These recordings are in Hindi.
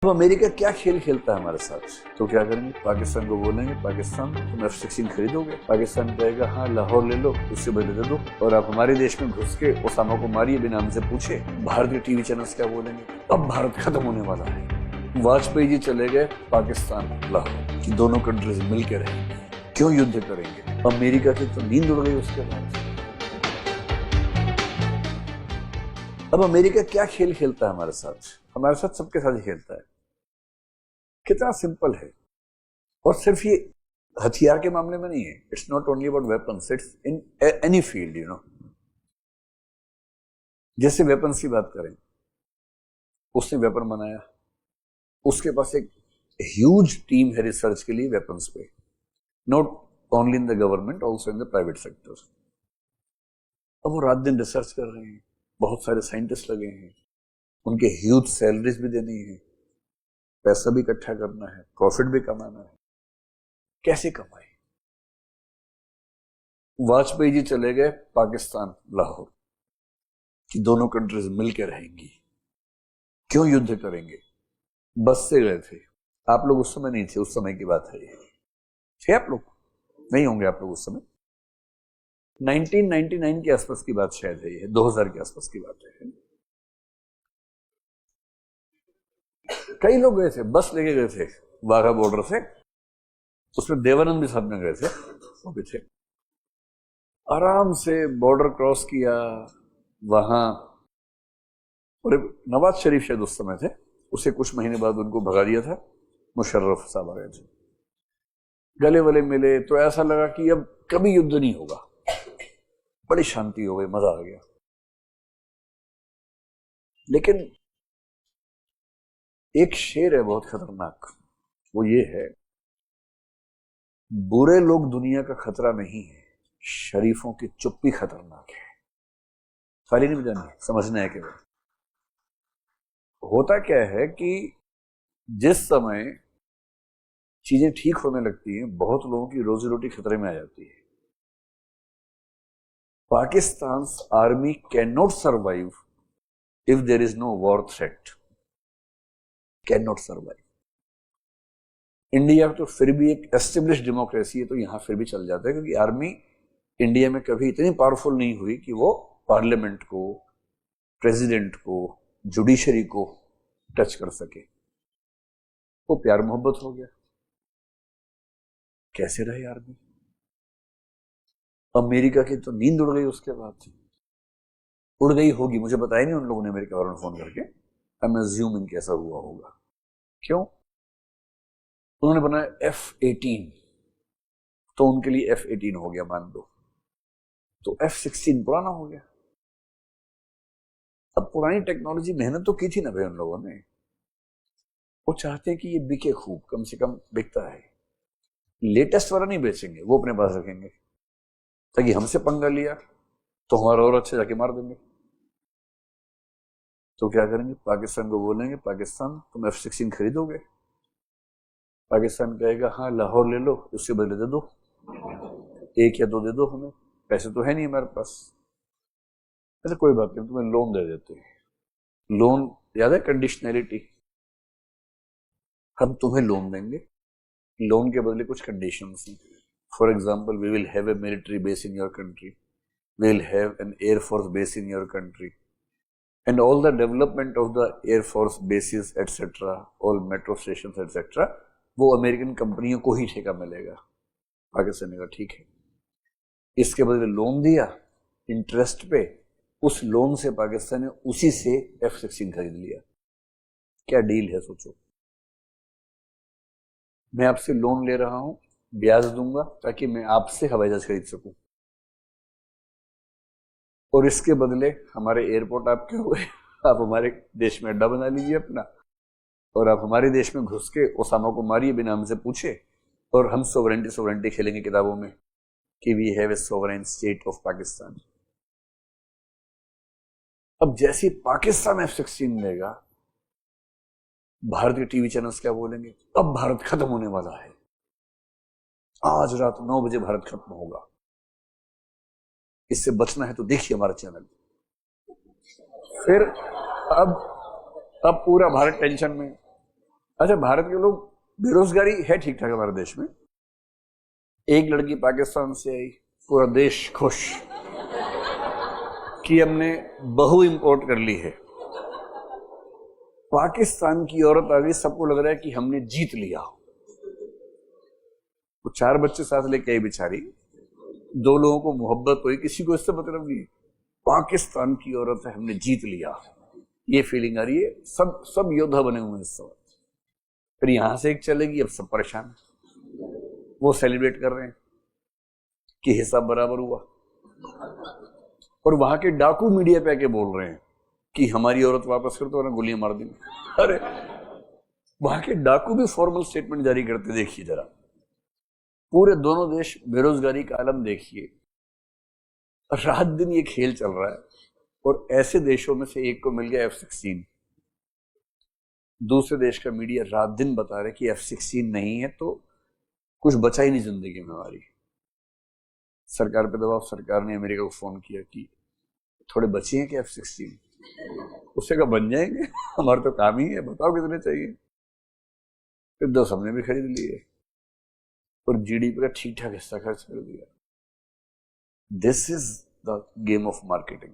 अब अमेरिका क्या खेल खेलता है हमारे साथ, तो क्या करेंगे? पाकिस्तान को बोलेंगे पाकिस्तान तुम F-16 खरीदोगे, पाकिस्तान कहेगा हाँ लाहौर ले लो, उससे बदले दे दो, और आप हमारे देश में घुस के ओसामा को मारिए बिना हमसे पूछे। भारतीय टीवी चैनल्स क्या बोलेंगे? अब भारत खत्म होने वाला है। वाजपेयी जी चले गए पाकिस्तान लाहौर कि दोनों कंट्रीज मिल के रहेंगे, क्यों युद्ध करेंगे? अमेरिका की तो नींद उड़ गई उसके बाद। अब अमेरिका क्या खेल खेलता है हमारे साथ सबके साथ ही खेलता है। कितना सिंपल है, और सिर्फ ये हथियार के मामले में नहीं है। It's not only about weapons, it's in any field, you know. जैसे वेपन्स की बात करें, उसने वेपन बनाया, उसके पास एक ह्यूज टीम है रिसर्च के लिए वेपन्स पे, not only in the government, also in the private sector. अब वो रात दिन रिसर्च कर रहे हैं, बहुत सारे साइंटिस्ट लगे हैं, उनके ह्यूज सैलरीज भी देनी है, पैसा भी इकट्ठा करना है, प्रॉफिट भी कमाना है। कैसे कमाए? वाजपेयी जी चले गए पाकिस्तान लाहौर कि दोनों कंट्रीज मिलकर रहेंगी, क्यों युद्ध करेंगे? बस से गए थे। आप लोग उस समय नहीं थे, उस समय की बात है ये। थे आप लोग? नहीं होंगे आप लोग उस समय। 1999 के आसपास की बात शायद है ये, 2000 के आसपास की बात है। कई लोग गए थे, बस लेके गए थे वाघा बॉर्डर से, उसमें देवानंद भी साथ में गए थे, वो भी थे। आराम से बॉर्डर क्रॉस किया वहां, और नवाज शरीफ शायद उस समय थे, उसे कुछ महीने बाद उनको भगा दिया था, मुशर्रफ साहब आ गए थे। गले वले मिले तो ऐसा लगा कि अब कभी युद्ध नहीं होगा, बड़ी शांति हो गई, मजा आ गया। लेकिन एक शेर है बहुत खतरनाक, वो ये है, बुरे लोग दुनिया का खतरा नहीं है, शरीफों की चुप्पी खतरनाक है। खाली नहीं बजानी, समझना है केवल। होता क्या है कि जिस समय चीजें ठीक होने लगती हैं, बहुत लोगों की रोजी रोटी खतरे में आ जाती है। Pakistan army can not survive if there is no war threat, can not survive. India तो फिर भी एक एस्टेब्लिश डेमोक्रेसी है, तो यहां फिर भी चल जाता है, क्योंकि आर्मी इंडिया में कभी इतनी पावरफुल नहीं हुई कि वो पार्लियामेंट को, प्रेसिडेंट को, जुडिशरी को टच कर सके। वो प्यार मोहब्बत हो गया। कैसे रहे आर्मी? अमेरिका की तो नींद उड़ गई उसके बाद। उड़ गई होगी, मुझे बताया नहीं उन लोगों ने अमेरिका वालों ने फोन करके। आई एम अज्यूमिंग कैसा हुआ होगा। क्यों? उन्होंने बनाया F-18, तो उनके लिए F-18 हो गया मान लो, तो F-16 पुराना हो गया। अब पुरानी टेक्नोलॉजी मेहनत तो की थी ना भाई उन लोगों ने, वो चाहते हैं कि ये बिके खूब, कम से कम बिकता है। लेटेस्ट वाला नहीं बेचेंगे, वो अपने पास रखेंगे, ताकि हमसे पंगा लिया तो हमारा और अच्छा जाके मार देंगे। तो क्या करेंगे? पाकिस्तान को बोलेंगे पाकिस्तान तुम F-16 खरीदोगे, पाकिस्तान कहेगा हाँ लाहौर ले लो, उससे बदले दे दो, एक या दो दे दो, हमें पैसे तो है नहीं हमारे पास। ऐसे कोई बात नहीं, तुम्हें लोन दे देते हैं। लोन याद है, कंडीशनैलिटी, हम तुम्हें लोन देंगे, लोन के बदले कुछ कंडीशंस हैं। For example, we will have a military base in your country, we will have an air force base in your country, and all the development of the air force bases etc, all metro stations etc, वो अमेरिकन कंपनियों को ही ठेका मिलेगा। पाकिस्तान ने कहा ठीक है, इसके बदले लोन दिया इंटरेस्ट पे, उस लोन से पाकिस्तान ने उसी से F-16 खरीद लिया। क्या डील है सोचो। मैं आपसे लोन ले रहा हूं, ब्याज दूंगा ताकि मैं आपसे हवाई जहाज खरीद सकूं, और इसके बदले हमारे एयरपोर्ट आपके हुए, आप हमारे देश में अड्डा बना लीजिए अपना, और आप हमारे देश में घुस के ओसामा को मारिए बिना हमसे पूछे, और हम सोवरेंटी खेलेंगे किताबों में कि we have a sovereign state of Pakistan. अब जैसे पाकिस्तान F-16 लेगा, भारत के टीवी चैनल्स क्या बोलेंगे? अब भारत खत्म होने वाला है, आज रात 9 बजे भारत खत्म होगा। इससे बचना है तो देखिए हमारा चैनल। फिर अब पूरा भारत टेंशन में, अच्छा, भारत के लोग, बेरोजगारी है ठीक ठाक हमारे देश में। एक लड़की पाकिस्तान से आई, पूरा देश खुश कि हमने बहू इंपोर्ट कर ली है। पाकिस्तान की औरत आ गई, सबको लग रहा है कि हमने जीत लिया। वो 4 बच्चे साथ लेके आई बेचारी, 2 लोगों को मोहब्बत हुई, किसी को इससे मतलब नहीं। पाकिस्तान की औरत है, हमने जीत लिया, ये फीलिंग आ रही है। सब योद्धा बने हुए हैं इस समय। फिर यहां से एक चलेगी, अब सब परेशान, वो सेलिब्रेट कर रहे हैं कि हिसाब बराबर हुआ, और वहां के डाकू मीडिया पे आके बोल रहे हैं कि हमारी औरत वापस कर दो ना, गोलियां मार देंगे। अरे वहां के डाकू भी फॉर्मल स्टेटमेंट जारी करते, देखिए जरा। पूरे दोनों देश बेरोजगारी का आलम देखिए, रात दिन ये खेल चल रहा है। और ऐसे देशों में से एक को मिल गया F-16। दूसरे देश का मीडिया रात दिन बता रहे कि F-16 नहीं है तो कुछ बचा ही नहीं जिंदगी में हमारी। सरकार पे दबाव, सरकार ने अमेरिका को फोन किया कि थोड़े बचे हैं कि F-16? उससे का बन जाएंगे, हमारा तो काम ही है, बताओ कितने चाहिए। फिर 2 हमने भी खरीद लिए और जीडीपी का ठीक ठाक हिस्सा खर्च कर दिया। This is the game of marketing.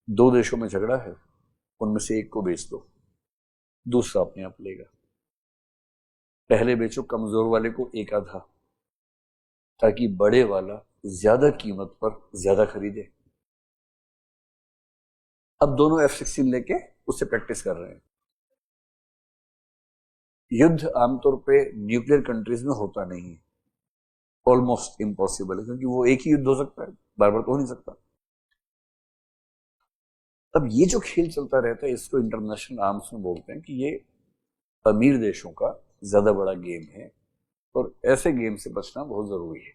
2 देशों में झगड़ा है, उनमें से एक को बेच दो, दूसरा अपने आप लेगा। पहले बेचो कमजोर वाले को एक आधा, ताकि बड़े वाला ज्यादा कीमत पर ज्यादा खरीदे। अब दोनों F-16 लेके उससे प्रैक्टिस कर रहे हैं। युद्ध आमतौर पे न्यूक्लियर कंट्रीज में होता नहीं है, ऑलमोस्ट इम्पॉसिबल है, क्योंकि वो एक ही युद्ध हो सकता है, बार बार तो हो नहीं सकता। अब ये जो खेल चलता रहता है, इसको इंटरनेशनल आर्म्स में बोलते हैं कि ये अमीर देशों का ज्यादा बड़ा गेम है, और ऐसे गेम से बचना बहुत जरूरी है।